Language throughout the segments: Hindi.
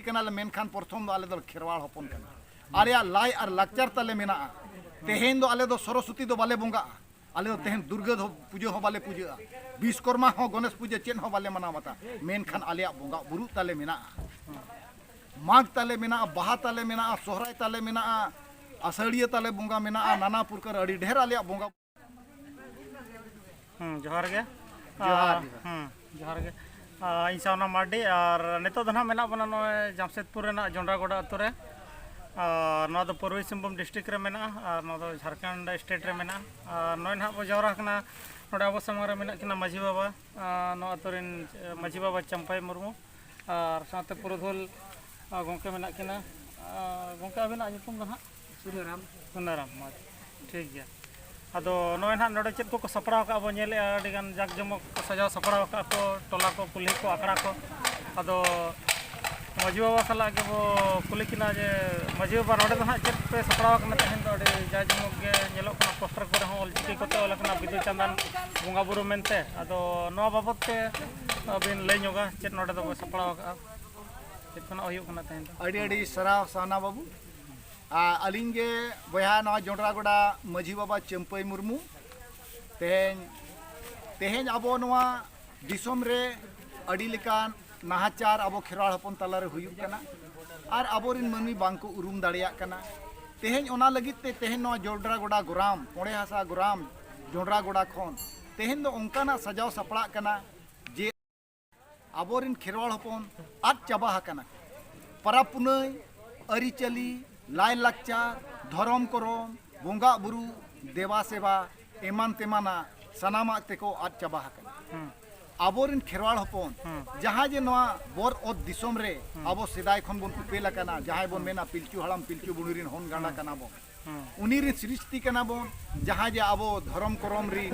कनाले मेनखान प्रथम दो आले दो खेरवाड़ हपन कना आले लाई और लाचार ताले मेना तेहेन दो आले दो सरस्वती दो बाले बोंगा आले दो तेहेन दुर्गा दो पूजा हो बाले पूजा विश्वकर्मा हो गणेश पूजा चेन हो बाले मना बता मेनखान आले बोंगा बुरु ताले मेना माघ ताले मेना बाहा ताले मेना सोहराय ताले मेना असड़िया ताले बोंगा मेना नाना पुरकर अड़ी ढेर आले बोंगा जोहार गे जोहार गे इन सावना मार्डी और नितो दना मेना बना नो जामशेदपुर रेना जोंड्रागोड़ा अतु रे नो दो पूर्वी सिंहभूम डिस्ट्रिक्ट रे मेना और नो दो झारखंड स्टेट रे मेना नोय ना बो जवरा कना नोडे अबो समंग रे मेना किना माझी बाबा नो अतु रेन माझी बाबा चंपाई मुर्मू और साथे पुरोधुल गोंके मेना किना गोंके अबिना nyutum दो हा सुनाराम ठीक गया अदो नोय ना नोडे चेद को सपड़ाव का बो नेले अडिगान जाक जमक सजाव सपड़ाव का को टोला को कुली को आकड़ा को अदो माझी बाबा सला के वो कुली किना जे माझी बाबा नोडे दो हा चेद पे सपड़ाव का तहन दो अडे जाक जमक गे नेलो कना पोस्टर को हो ऑलचिकी को तो लकना बिदु चंदन बोंगा बुरु मेनते अदो नो बाबत ते बिन लय नोगा चेद नोडे दो सपड़ाव का चेद कना होयो कना तहन अड़ी अड़ी सराव साना बाबू अलिंगे बया नवा जोंड्रागोड़ा माझी बाबा चंपाई मुर्मू तेहेन अब नवा दिसोम रे अड़ी लेकान नाहाचार अब खेरवाड़ हपन तलारे हुयुग कना और अबोरिन मनी बांको उरुम दाड़िया कना तेहेन ओना लगित ते तेहेन नवा जोंड्रागोड़ा गोराम पोड़े हासा गोराम जोंड्रागोड़ा खन तेहेन दो ओंकाना सजाव सपड़ा कना जे अबोरिन खेरवाड़ हपन आद चाबा हकना परब पुनई अरिचली लाई लाचार धरम करम बोंगा बुरु देवा सेवा एमान तेमाना सनामा तेको आद चाबा हकना अबोरिन खेरवाड़ हपन जहाँ जे नवा बोर ओद दिसोम रे अबो सेदाय खन बोन उपेल कना जहाँ बोन मेना पिलचू हड़ाम पिलचू बुणिरिन होन गांडा कना बोन उनीरिन सृष्टि कना बोन जहाँ जे अबो धरम करम री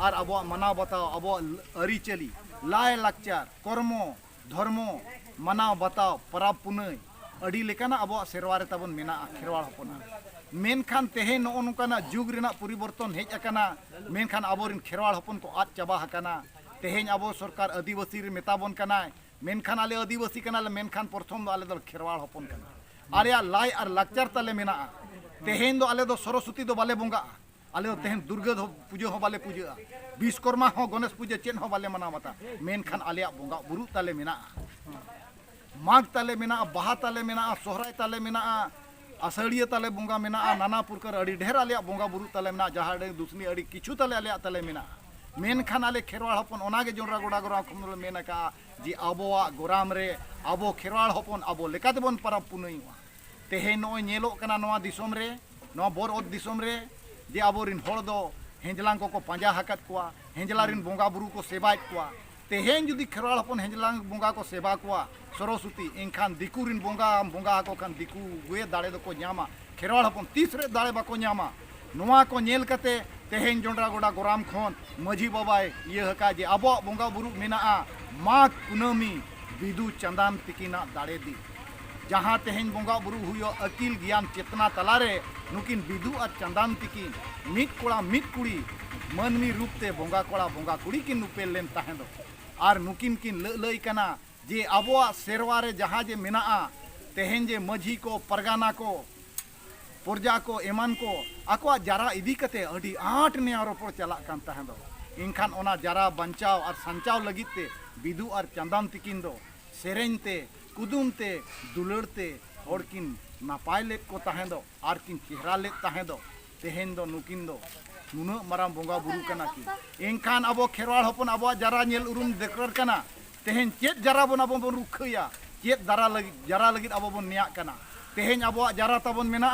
और अबो मनाव बताओ अबो अरिचली लाई लाचार कर्मो धर्मो मनाव बताओ परब पुनई अड़ी लेकाना अब सेरवा रे ताबन मेना खेरवाड़ हपना मेनखान तेहे नो नोकाना जुग रेना परिवर्तन हेज अकाना मेनखान अबोरिन खेरवाड़ हपन को आद चाबा हकाना तेहेन अब सरकार आदिवासी रे मेताबन कना मेनखान आले आदिवासी कना ले मेनखान प्रथम दो आले दो खेरवाड़ हपन कना आले लाई और लाचार ताले मेना तेहेन दो आले दो सरस्वती दो बाले बोंगा आले दो तेहेन दुर्गा दो पूजा हो बाले पूजा विश्वकर्मा हो गणेश पूजा चेन हो बाले मना मता मेनखान आले बोंगा बुरु ताले मेना माघ ताले मेना बाहा ताले मेना सोहराय ताले मेना असड़िया ताले बोंगा मेना नाना पुरकर अड़ी ढेर आले बोंगा बुरु ताले मेना जहाँ दुसनी अड़ी किछु ताले आले ताले मेना मेनखान आले खेरवाड़ हपन ओनागे जोंड्रागोड़ा गोराम खमल मेना का जी अबोआ गोराम रे अबो खेरवाड़ हपन अबो लेकाते बन परब पुनई तेहे नोय नेलो कना नवा दिसोम रे नवा बोर ओद दिसोम रे जे अबोरिन होड़ दो हेंजलांग को पांजा हकत कुआ हेंजलारिन बोंगा बुरु को सेबायत कुआ तेहेन जुदी खेरवाड़ हपन हेंजलांग बोंगा को सेवा कुआ सरस्वती इनखान दिकुरिन बोंगा बोंगा को खान दिकु वे दाड़े दो को न्यामा खेरवाड़ हपन तीसरे दाड़े बाको न्यामा नोआ को नेल कते तेहेन जोंड्रागोड़ा गोराम खन माझी बाबाय ये हका जे अबो बोंगा बुरु मेना माघ कुनामी बिदु चंदान तिकिना दाड़े दी जहाँ तेहेन बोंगा बुरु हुयो अकिल ज्ञान चेतना तलारे नुकिन बिदु और चंदान तिकिन मिट कोड़ा मिट कुड़ी मनमी रूप ते बोंगा कोड़ा बोंगा कुड़ी किन उपेल लेन ताहें दो और नुकिन किन लई कना जे अबोआ सेरवा रे जहाँ जे मेना तेहेन जे माझी को परगाना को प्रजा को एमान को आकोआ जरा इदी कते अड़ी आठ ने रोपड़ चला कान ताहें दो इनखान ओना जरा बंचाव और संचाव लगित ते बिदु और चंदन तिकिन दो सेरेन ते कुदुम ते दुलड़ ते और किन नापाय लेत को ताहें दो और किन चेहरा लेत ताहें दो तेहेन दो नुकिन दो नुना माराम बोंगा बुरु कना की इनखान अबो खेरवाड़ हपन अबो जरा नेल उरुम देखर कना तेहेन चेत जरा बन अब बन रुखया चेत जरा लगित अब बन निया कना तेहेन अब जरा तबन मेना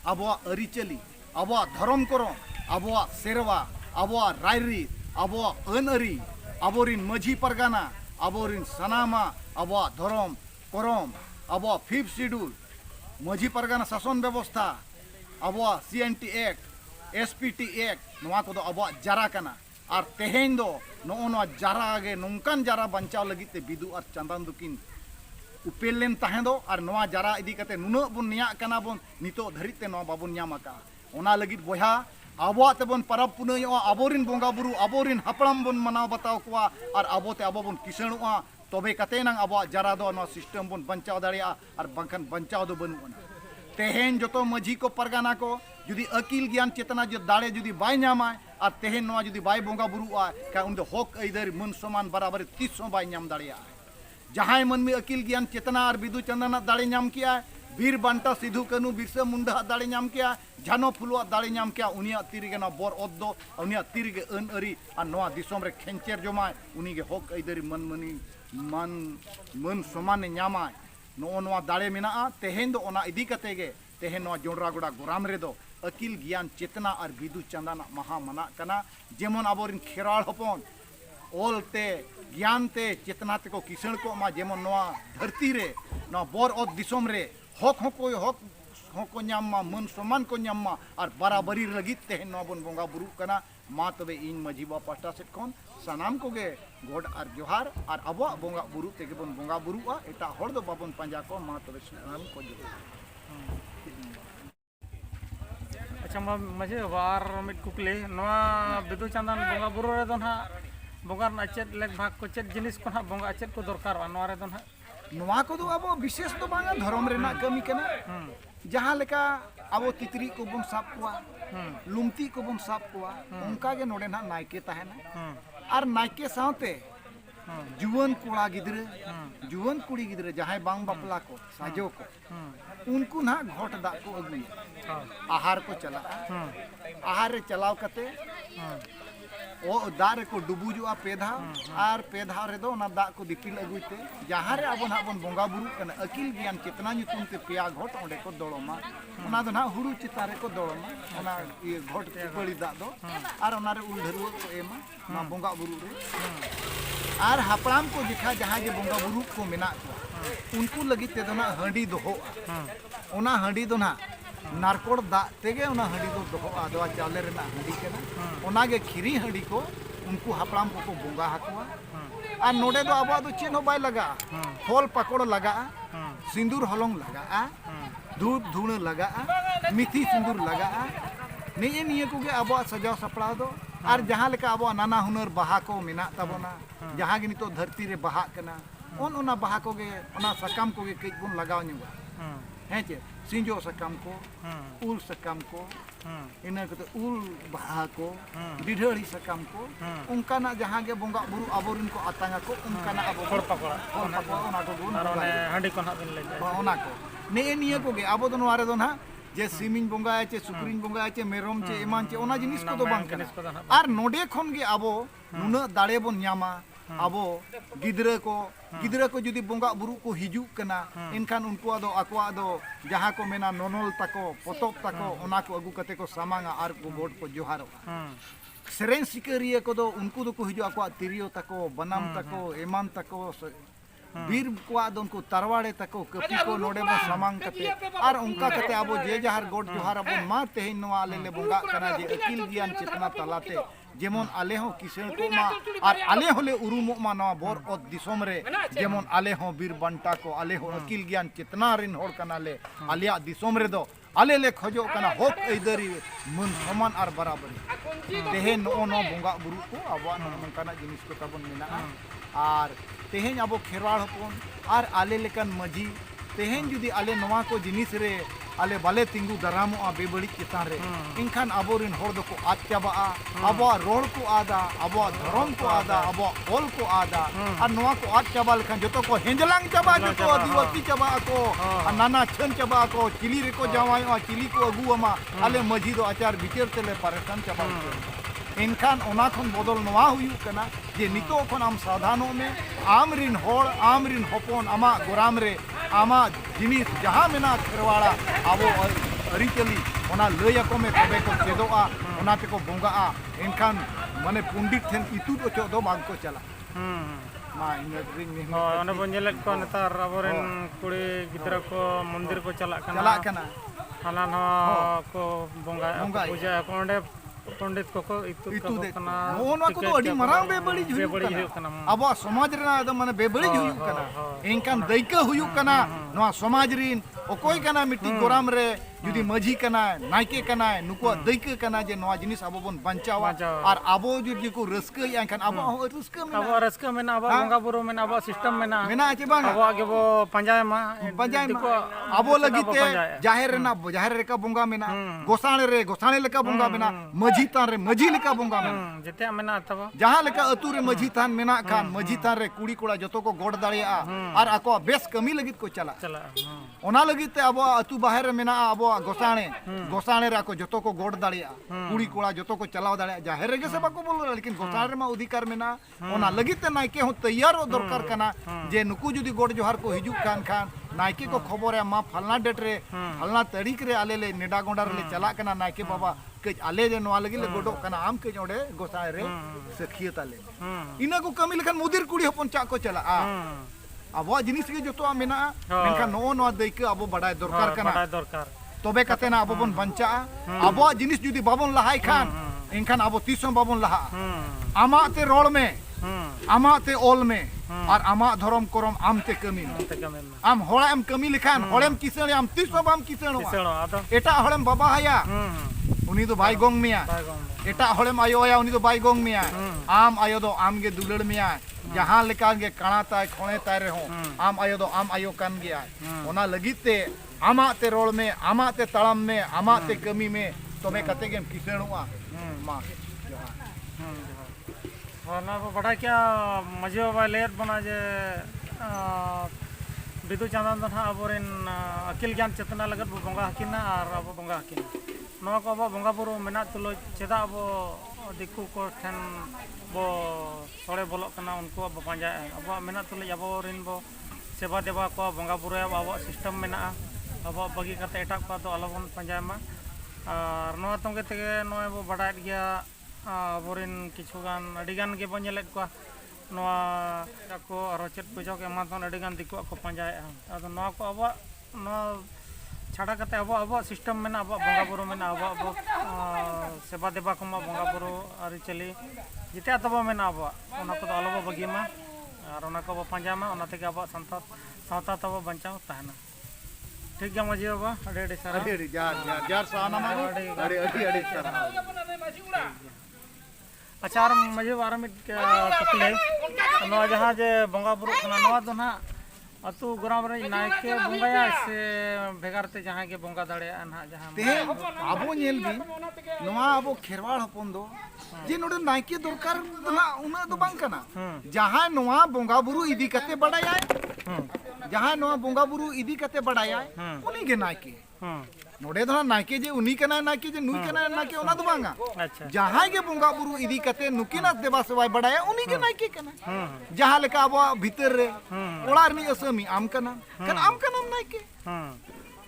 अब अरिचली अब धर्म करम अब सेरवा अब रायरी अब अनअरी अबोरिन माझी परगाना अबोरिन सनामा अब धर्म करम अब 5th शेड्यूल माझी परगाना शासन व्यवस्था अब CNT एक्ट SPT एक्ट नवा को अब जरा कना और तेहेन दो नो जरा आगे नौकान जरा बंचाव लगित बिदु और चंदन दुकिन उपेल लेन ताहें दो और नवा जरा इदी कते नुना बन निया कना बन नितो धरिते नवा बाबन न्याम का ओना लगित बोहा आबो तेबन परब पुनई अबोरिन बोंगा बुरु अबोरिन हपड़ाम बन मनाव बताव कुआ और अबोते अबो बन किसणुआ तबे कते नang abo jara do no system bon bancao daria ar bangkan bancao do banu ona तेहेन जो तो मझी को परगाना को जुदी अकील ज्ञान चेतना जो दाड़े जुदी बाय नामा और तेहेन नवा जुदी बाय बोंगा बुरुआ का उन दो हक इधर मन समान बराबर 300 बाय नाम दाड़िया जहां मन में अकील ज्ञान चेतना और विदु चंदना दाड़े नाम किया वीर बांटा सिद्धू कानू बिरसा मुंडा दाड़े नाम किया जानो फुलुआ दाड़े नाम किया उनिया तिरिगे ना बोर ओद्दो उनिया तिरिगे अन अरी और नवा दिसोम रे खेंचेर जमाय उनी के हक इधर मन मनी मन समान नामा नोआ दाड़े मेना तेहेन दो ओना इदी कते गे तेहेन नोआ जोंडरागोड़ा गोराम रे दो अकील ज्ञान चेतना और विदु चंदना महा मना कना जेमन आबोरिन खेराल हपन ओलते ज्ञानते चेतनाते को किसण को मा जेमन नोआ धरती रे नोआ बोर ओद दिसोम रे हक को न्यामा मन समान को न्यामा और बराबरी लगित तेहेन नोआ बन बोंगा बुरु कना मा तबे इन मजी बा पाटा सेट कोन सानाम को गे गोड और जोहार और अब बोंगा बुरु तेगे बन बोंगा बुरुआ एटा हर दो बाबन पंजा को मा तबे सानाम को जो अच्छा मजे वार मिट कुकले नवा बिदु चंदन बोंगा बुरु रे दोन हा बोंगा अचेत लेक भाग को चेत जिनिस को हा बोंगा अचेत को दरकार नवा रे दोन हा नवा को दो अब विशेष तो बांगा धर्म रेना कमी कना जहां लेका अब तितरी को बन साब कुआ लुमती को बन साब कुआ उनका के नोडे ना नायके ताहेना और नायके साथे जुवन कोड़ा गिदरे जुवन कुड़ी गिदरे जहां बांग बापला को साजो को उनको ना घोट दा को अगुया आहार को चला आहार रे चलाव कते ओ दारे को डुबुजुआ पेधा और पेधा रे दो ना दा को दिपिल अगुइते जहां रे अब ना बन बोंगा बुरु कना अकील ज्ञान चेतना नुतुम ते पेया घोट ओंडे को दड़ोमा ओना दो ना हुरु चितारे को दड़ोमा ओना ये घोट के बड़ी दा दो और ओना रे उलधरुआ को एमा ना बोंगा बुरु रे और हापड़ाम को दिखा जहां जे बोंगा बुरु को मेना को उनको लगी ते दो ना हंडी दोहो ओना हंडी दो ना नारकोड़ दा तेगे ओना हंडी दो दोहो आदवा चावले रे ना हंडी के ना ओना गे खिरी हंडी को उनको हापड़ाम को बोंगा हाकुआ और नोडे दो आबा दो चेन हो बाय लगा फल पकड़ लगा सिंदूर हलंग लगा धूप धुण लगा मिथी सिंदूर लगा निये निये को गे आबा सजाव सपड़ा दो और जहां लेका आबा नाना हुनर बाहा को मेना तबोना जहां गे नितो धरती रे बाहा कना ओना बाहा को गे ओना सकाम को गे कई बुन लगाव नुवा हैं चे सिंजो सकाम को उल सकाम को इना कते उल बाहा को डिढड़ी सकाम को उनका ना जहां गे बोंगा बुरु आबोरिन को आतांगा को उनका ना आबो फड़ पकड़ा ओना को गुन और हंडी को ना बिन ले ओना को ने निये को गे आबो दो नोआ रे दो ना जे सिमिन बोंगा चे सुक्रिन बोंगा चे मेरम चे इमान चे ओना जिनिस को दो बांग कना और नोडे खन गे आबो नुना दाड़े बोन न्यामा आबो गिदरा को जुदी बोंगा बुरु को हिजू कना इनखान उनको दो अकवा दो जहां को मेना नोनोल तको पोतोप तको ओना को अगु कते को सामांगा और को बोर्ड को जोहारो सेरेन सिकरिया को दो उनको दो को हिजू अकवा तिरियो तको बनाम तको एमान तको वीर को दो उनको तरवाड़े तको कपी को नोडे में सामांग कते और उनका कते आबो जे जहार गोड जोहार आबो मा तेहिन नोआ ले बोंगा कना जे अकील ज्ञान चेतना तलाते जेमन आले हो किसण को मा और आले होले उरुमो मा नवा बोर ओ दिसोम रे जेमन आले हो वीर बंटा को आले हो अकील ज्ञान चेतना रिन होड़ कना ले आलिया दिसोम रे दो आले ले खोजो कना होक एदरी मन समान और बराबरी तेहे नो बोंगा बुरु को आबो नंकाना जिनिस को तबन मेना और तेहेन आबो खेरवाड़ हपन और आले लेकन मजी तेहेन जुदी आले नवा को जिनिस रे आले बाले तिंगु दरामो बेबड़ी चितान रे इनखान आबोरिन होड़ दो को आद चाबा आबो रोड को आदा आबो धर्म को आदा आबो ओल को आदा और नवा को आद चाबा लेखान जतो को हेंजलांग चाबा जतो आदिवासी चाबा को नाना छन चाबा को चिली रे को जावायो चिली को अगुआमा आले मजी दो आचार विचार तेले परेशान चाबा इनखान ओना खन बदल नवा हुयु कना जे नितो खन आम साधानो में आमरिन होड़ आमरिन हपन आमा गोराम रे आमा जिनिस जहां मेना खेरवाड़ा आबो अरिचली ओना लय को में तबे को चेदोआ ओना ते को बोंगाआ इनखान माने पंडित ठेन इतु ओचो दो बांग को चला मा इंगरिंग में ओने बंजेल को नेतार आबोरेन कुड़ी गिदरा को मंदिर को चला कना हाना न को बोंगा पूजा को ओंडे पंडित को इतु कना ओना को तो अडी मरांग बेबड़ी हुयु कना अब समाज रे ना माने बेबड़ी हुयु कना इनकान दैका हुयु कना नवा समाज रिन ओकोय कना मिट्टी गोराम रे जुदी माझी कनाय नायके कनाय नुकुआ दैके कना जे नवा जिनिस आबो बन बंचावा बंचावा। और आबो जुदी को रस्का यानखान आबो हो रस्का अब मेना रस्का में अब बंगा बुरु में अब सिस्टम में मेना चे बांगा अब आगे वो पंजाय मा पंजाय आबो लगी ते जाहेर रेना जाहेर रेका बोंगा मेना गोसाणे लेका बोंगा मेना माझी तान रे माझी लेका बोंगा मेना जते मेना तब जहाँ लेका अतु रे माझी थान मेना खान माझी थान रे कुड़ी कोड़ा जतो को गोड़ दाड़िया और आको बेस कमी लगित को चला ओना लगित ते अब अतु बाहर रे मेना अब गोसाणे रे आको जतो को गोड़ दाड़िया कुड़ी कोड़ा जतो को चलाव दाड़िया जाहेर रे से बाको बोलो लेकिन गोसाणे रे मा अधिकार मेना ओना लगित ते नायके हो तैयार हो दरकार कना जे नुकु जुदी गोड़ जोहार को हिजु खान नायके को खबर है मा फलना डेट रे फलना तारीख रे आले ले नेडा गोंडा रे चला कना नायके बाबा कज आले जे नवा लगी ले गोडो कना आम के जोड़े गोसाय रे सखियत आले इना को कमी लेखन मुदिर कुड़ी हपन चा को चला अब जिनिस के जतो मेना मेनखा नो नो दैके अब बडाय दरकार कना तबे कते ना अब बन बंचा अब जिनिस जुदी बाबन लहाय खान इनखान अब तीसों बाबन लहा आमाते रोड में आमाते ओल में और आमा धर्म करम आमते कमी आम होड़ाम कमी लिखान होड़ेम किसण आम तीसों बाम किसण एटा होड़ेम बाबा हाया उनी तो भाई गोंग मिया एटा होड़ेम आयो आया उनी तो भाई गोंग मिया आम आयो दो आम गे दुलड़ मिया जहां लेका गे काणा ताय खोणे ताय रे हो आम आयो दो आम आयो कान गया ओना लगिते आमाते रोड में आमाते तड़म में आमाते कमी में तबे कते गेम किसणवा मा ना बड़ा क्या मजे बाबा लेर बना जे बिदु चांदन दो ना अब अकिल ज्ञान चेतना लगत बंगा हकिना और अब बंगा हकिना नवा को अब बंगा बुरु मेना तुलो चेदा अब दिकु को ठेन बो सोड़े बोलो कना उनको अब पंजा अब मेना तुलो अब बो सेवा देवा को बंगा बुरु अब सिस्टम मेना अब बगी करते एटा को तो अलबन पंजा मा और नवा तंगे तेगे नवा बो बड़ा गया अबोरिन किछुगान अडिगान के बनेलेत को नवा को और चेत पूजा के मातन अडिगान दिको को पंजाय अद नवा को अब नवा छाड़ा करते अब सिस्टम में अब बंगा बुरु में अब सेवा देवा को बंगा बुरु आरि चली जिते तब में अब ओना को अलबो बगी मा और ओना को पंजा मा ओना तेगे अब संता सावता तब बंचाव ताहना ठीक गया मजी बाबा अडे सारा अडे जार साना मा अडे सारा अच्छा मजे बार में टुकले नवा जहाँ जे बंगा बुरु खाना नवा तो ना अतु ग्राम रे नायके बंगाया से भेगारते जहाँ के बंगा दाड़िया ना जहाँ ते आबो नेल बी नवा आबो खेरवाड़ हपन दो जे नोडे नायके दरकार ना उना दो बांग कना जहाँ नवा बंगा बुरु इदी कते बडाया जहाँ नवा बंगा बुरु इदी कते बडाया उनी के नायके नोडे धना नायके जे उनी कना नायके जे नुई कना नायके ओना दो बांगा अच्छा जहाँ के बंगा बुरु इदी कते नुकिना देवा सेवाय बडाया उनी के नायके कना जहाँ लेका अब भीतर रे ओड़ार नि असमी आम कना आम कना नायके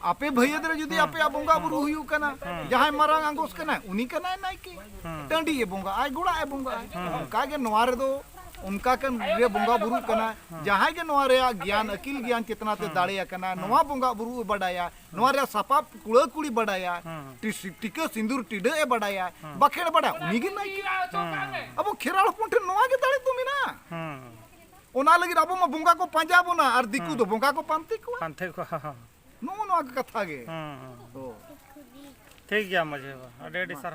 आपे भैया दरे जुदी आपे बंगा बुरु हुयु कना जहाँ मारांग आंगोस कना उनी कना नायके टंडी ये बंगा आय गुड़ा आय बंगा उनका के नवा रे दो उनका कन रे बंगा बुरु कना जहाँ के नवा रे ज्ञान अकिल ज्ञान चेतना ते दाड़िया कना नवा बंगा बुरु बडाया नवा रे सापाप कुड़ा कुड़ी बडाया टिका सिंदूर टिडे ए बडाया बखेड़ बडा उनी के नायके अब खेराड़ पुंठे नवा के दाड़े तुमी ना ओना लगी अब मा बंगा को पंजा बोना और दिकु दो बंगा को पांते को नो नो कथा गे ठीक गया मजे अडे सर